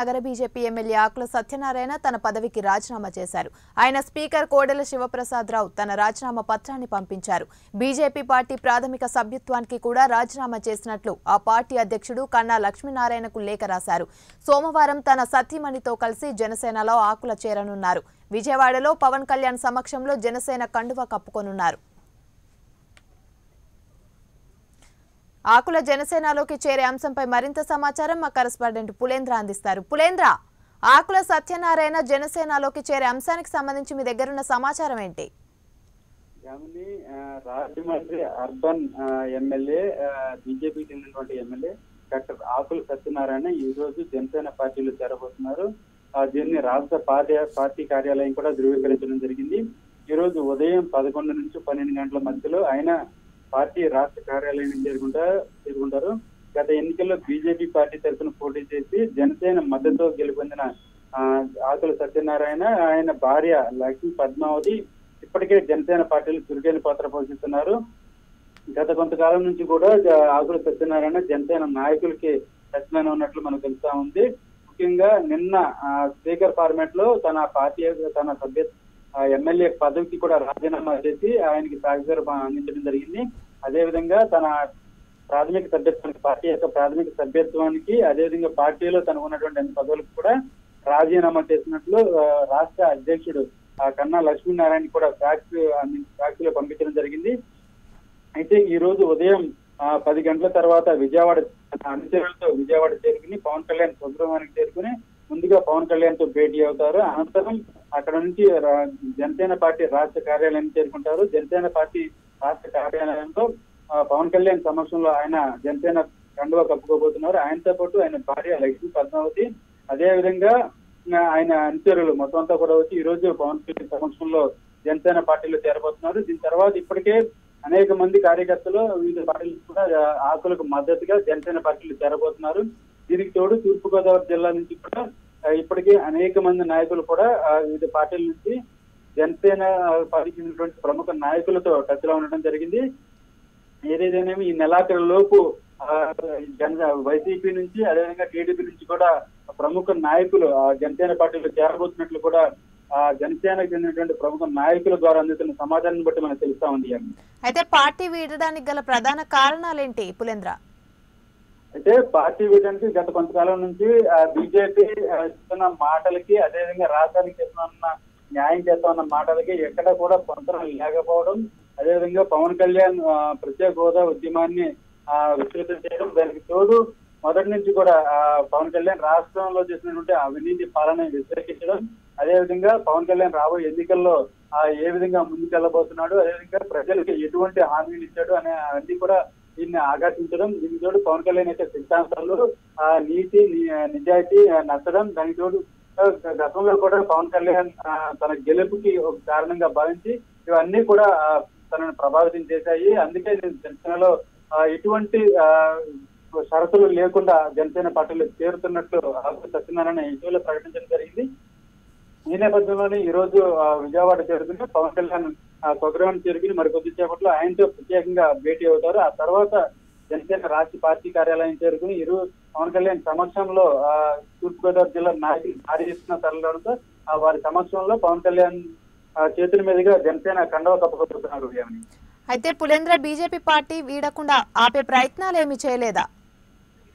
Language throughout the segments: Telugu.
నగర బీజేపీ ఎమ్మెల్యే ఆకుల సత్యనారాయణ తన పదవికి రాజీనామా చేశారు. ఆయన స్పీకర్ కోడెల శివప్రసాదరావు తన రాజీనామా పత్రాన్ని పంపించారు. బీజేపీ పార్టీ ప్రాథమిక సభ్యత్వానికి కూడా రాజీనామా చేసినట్లు ఆ పార్టీ అధ్యక్షుడు కన్నా లక్ష్మీనారాయణకు లేఖ రాశారు. సోమవారం తన సతీమణితో కలిసి జనసేనలో ఆకుల చేరనున్నారు. విజయవాడలో పవన్ కళ్యాణ్ సమక్షంలో జనసేన కండువా కప్పుకొనున్నారు. ఆకుల జనసేనలోకి చేరే అంశంపై మరింత సమాచారం మా కరెస్పాండెంట్ పులేంద్ర అందిస్తారు. పులేంద్ర, ఆకుల సత్యనారాయణ జనసేనలోకి చేరే అంశానికి సంబంధించి మీ దగ్గరున్న సమాచారం ఏంటి? రాజమండ్రి అర్బన్ ఎమ్మెల్యే బీజేపీకి చెందినటువంటి ఎమ్మెల్యే డాక్టర్ ఆకుల సత్యనారాయణ ఈ రోజు జనసేన పార్టీలో చేరబోతున్నారు. దీన్ని రాష్ట్ర పార్టీ కార్యాలయం కూడా ధృవీకరించడం జరిగింది. ఈ రోజు ఉదయం 11 నుంచి 12 గంటల మధ్యలో ఆయన పార్టీ రాష్ట్ర కార్యాలయం చేరుకుంటారు. గత ఎన్నికల్లో బీజేపీ పార్టీ తరఫున పోటీ చేసి జనసేన మద్దతుతో గెలుపొందిన ఆకుల సత్యనారాయణ, ఆయన భార్య లక్ష్మీ పద్మావతి ఇప్పటికే జనసేన పార్టీలో చురుకైన పాత్ర పోషిస్తున్నారు. గత కొంతకాలం నుంచి కూడా ఆకుల సత్యనారాయణ జనసేన నాయకులకి టచ్లోనే ఉన్నట్లు మనకు తెలుస్తా ఉంది. ముఖ్యంగా నిన్న స్పీకర్ ఫార్మాట్ లో తన ఎమ్మెల్యే పదవికి కూడా రాజీనామా చేసి ఆయనకి సాక్షిగా అందించడం జరిగింది. అదేవిధంగా తన ప్రాథమిక సభ్యత్వానికి, పార్టీ యొక్క ప్రాథమిక సభ్యత్వానికి, అదేవిధంగా పార్టీలో తనకు ఉన్నటువంటి అన్ని పదవులకు కూడా రాజీనామా చేసినట్లు రాష్ట్ర అధ్యక్షుడు కన్నా లక్ష్మీనారాయణ కూడా సాక్షిలో పంపించడం జరిగింది. అయితే ఈ రోజు ఉదయం 10 గంటల తర్వాత విజయవాడ అనుచరులతో విజయవాడ చేరుకుని పవన్ కళ్యాణ్ స్వగృహానికి చేరుకుని ముందుగా పవన్ కళ్యాణ్ తో భేటీ అవుతారు. అనంతరం అక్కడ నుంచి జనసేన పార్టీ రాష్ట్ర కార్యాలయం చేరుకుంటారు. జనసేన పార్టీ రాష్ట్ర కార్యాలయంలో పవన్ కళ్యాణ్ సమక్షంలో ఆయన జనసేన కండువా కప్పుకోబోతున్నారు. ఆయనతో పాటు ఆయన భార్య లక్ష్మీ పద్మావతి, అదే విధంగా ఆయన అనుచరులు మొత్తం అంతా కూడా వచ్చి ఈ రోజు పవన్ కళ్యాణ్ సమక్షంలో జనసేన పార్టీలో చేరబోతున్నారు. దీని తర్వాత ఇప్పటికే అనేక మంది కార్యకర్తలు వివిధ పార్టీలు కూడా ఆకులకు మద్దతుగా జనసేన పార్టీలో చేరబోతున్నారు. దీనికి తోడు తూర్పుగోదావరి జిల్లా నుంచి కూడా ఇప్పటికే అనేక మంది నాయకులు కూడా వివిధ పార్టీల నుంచి జనసేన పార్టీకి చెందినటువంటి ప్రముఖ నాయకులతో టచ్ లో ఉండడం జరిగింది. ఏదైతేనేమి ఈ నెలాఖరు లోపు వైసీపీ నుంచి, అదేవిధంగా టీడీపీ నుంచి కూడా ప్రముఖ నాయకులు జనసేన పార్టీలో చేరబోతున్నట్లు కూడా జనసేనకు చెందినటువంటి ప్రముఖ నాయకుల ద్వారా అందుతున్న సమాచారాన్ని బట్టి మనకు తెలుస్తా ఉంది. అయితే పార్టీ వీడడానికి గల ప్రధాన కారణాలేంటి పులేంద్ర? అయితే పార్టీ వీడడానికి గత కొంతకాలం నుంచి బీజేపీ ఇస్తున్న మాటలకి, అదేవిధంగా రాష్ట్రానికి చేస్తున్న న్యాయం చేస్తామన్న మాటలకి ఎక్కడ కూడా పొంతన లేకపోవడం, అదేవిధంగా పవన్ కళ్యాణ్ ప్రత్యేక హోదా ఉద్యమాన్ని విస్తృతం చేయడం, దానికి తోడు మొదటి నుంచి కూడా పవన్ కళ్యాణ్ రాష్ట్రంలో చేసినటువంటి అవినీతి పాలన వ్యతిరేకించడం, అదేవిధంగా పవన్ కళ్యాణ్ రాబోయే ఎన్నికల్లో ఏ విధంగా ముందుకెళ్లబోతున్నాడు, అదేవిధంగా ప్రజలకు ఎటువంటి హామీలు ఇచ్చాడు అనే అన్ని కూడా దీన్ని ఆకర్షించడం. దీనికి తోడు పవన్ కళ్యాణ్ అయితే సిద్ధాంతాలు నీతి నిజాయితీ నచ్చడం, దానికి తోడు గతంలో కూడా పవన్ కళ్యాణ్ తన గెలుపుకి ఒక కారణంగా భావించి ఇవన్నీ కూడా తనను ప్రభావితం చేశాయి. అందుకే జనసేనలో ఎటువంటి షరతులు లేకుండా జనసేన పార్టీలో చేరుతున్నట్లు ఆకుల సత్యనారాయణ ఇటీవల ప్రకటించడం జరిగింది. ఈ నేపథ్యంలోనే ఈ రోజు విజయవాడ చేరుకుని పవన్ కళ్యాణ్ స్వగృహాన్ని చేరుకుని మరికొద్ది సేపట్లో ఆయనతో ప్రత్యేకంగా భేటీ అవుతారు. ఆ తర్వాత జనసేన రాష్ట్ర పార్టీ కార్యాలయం చేరుకుని పవన్ కళ్యాణ్ సమక్షంలో తూర్పుగోదావరి జిల్లా నాయకులు భారీ ఎత్తున తరలడంతో వారి సమక్షంలో పవన్ కళ్యాణ్ చేతుల మీదుగా జనసేన కండువా కప్పుకోబోతున్నారు. అయితే పులేంద్ర, బీజేపీ పార్టీ వీడకుండా ఆపే ప్రయత్నాలు ఏమి చేయలేదా?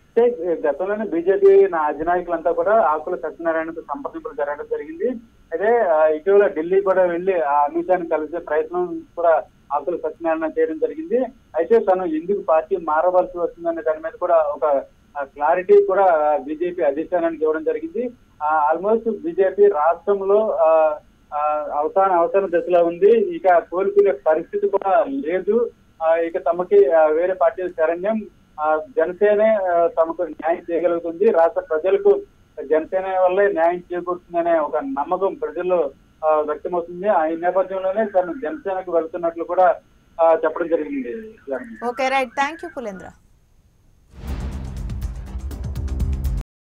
అంటే గతంలోనే బీజేపీ అధినాయకులంతా కూడా ఆకుల సత్యనారాయణతో సంప్రదింపులు జరగడం జరిగింది. అయితే ఇటీవల ఢిల్లీ కూడా వెళ్లి ఆ అమితాన్ని కలిసే ప్రయత్నం కూడా ఆకుల సత్యనారాయణ చేయడం జరిగింది. అయితే తను ఎందుకు పార్టీ మారవలసి వస్తుందనే దాని మీద కూడా ఒక క్లారిటీ కూడా బీజేపీ అధిష్టానానికి ఇవ్వడం జరిగింది. ఆల్మోస్ట్ బీజేపీ రాష్ట్రంలో అవసాన దశలో ఉంది. ఇక కోలుకునే పరిస్థితి కూడా లేదు. ఇక తమకి వేరే పార్టీల శరణ్యం, జనసేనే తమకు న్యాయం చేయగలుగుతుంది, రాష్ట్ర ప్రజలకు జనసేన వల్లే న్యాయం చేకూరుతుందనే ఒక నమ్మకం ప్రజల్లో వ్యక్తమవుతుంది. ఈ నేపథ్యంలోనే తను జనసేనకు వెళ్తున్నట్లు కూడా చెప్పడం జరిగింది. Okay, right. Thank you Pulendra.